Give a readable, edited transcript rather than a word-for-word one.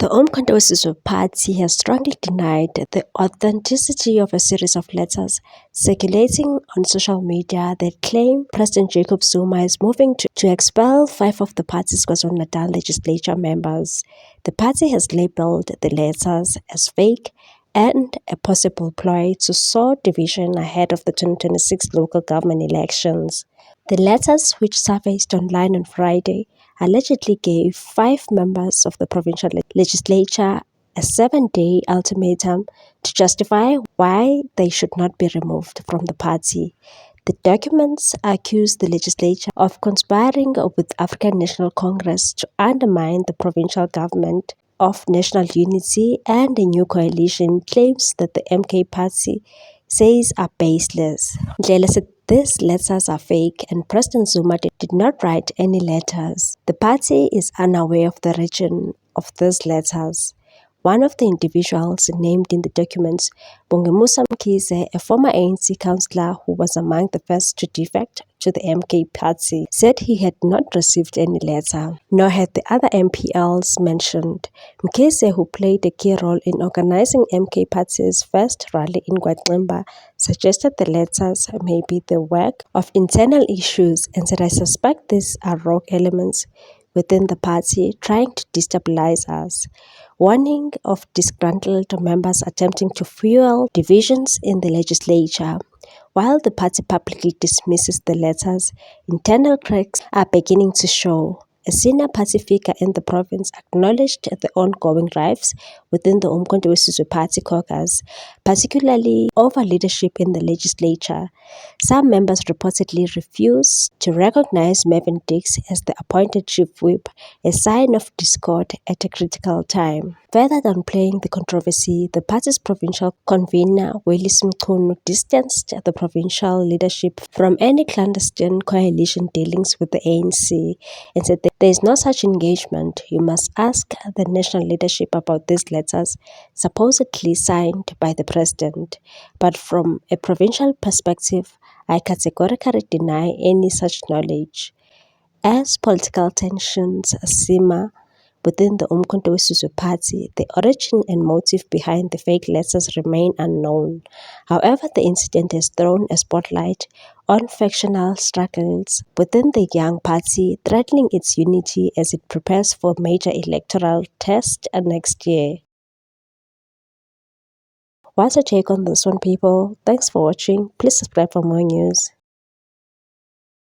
The Umkhonto weSizwe Party has strongly denied the authenticity of a series of letters circulating on social media that claim President Jacob Zuma is moving to expel 5 of the party's KwaZulu-Natal legislature members. The party has labeled the letters as fake and a possible ploy to sow division ahead of the 2026 local government elections. The letters, which surfaced online on Friday, allegedly gave 5 members of the provincial legislature a 7-day ultimatum to justify why they should not be removed from the party. The documents accuse the legislature of conspiring with African National Congress to undermine the provincial government of national unity, and a new coalition claims that the MK party says are baseless. Ndlela said these letters are fake and President Zuma did not write any letters. The party is unaware of the origin of these letters. One of the individuals named in the documents, Bongemusa Mkhize, a former ANC councillor who was among the first to defect to the MK party, said he had not received any letter, nor had the other MPLs mentioned. Mkhize, who played a key role in organizing MK party's first rally in KwaXimba, suggested the letters may be the work of internal issues and said, "I suspect these are rogue elements within the party trying to destabilize us," warning of disgruntled members attempting to fuel divisions in the legislature. While the party publicly dismisses the letters, internal cracks are beginning to show. A senior party figure in the province acknowledged the ongoing rifts within the Umkhonto weSizwe Party caucus, particularly over leadership in the legislature. Some members reportedly refuse to recognize Mervyn Dix as the appointed chief whip, a sign of discord at a critical time. Further downplaying the controversy, the party's provincial convener, Wellis Mchunu, distanced the provincial leadership from any clandestine coalition dealings with the ANC and said there is no such engagement. You must ask the national leadership about these letters supposedly signed by the president. But from a provincial perspective, I categorically deny any such knowledge. As political tensions simmer within the Umkhonto weSizwe Party, the origin and motive behind the fake letters remain unknown. However, the incident has thrown a spotlight on factional struggles within the young party, threatening its unity as it prepares for a major electoral test next year. What's your take on this one, people? Thanks for watching. Please subscribe for more news.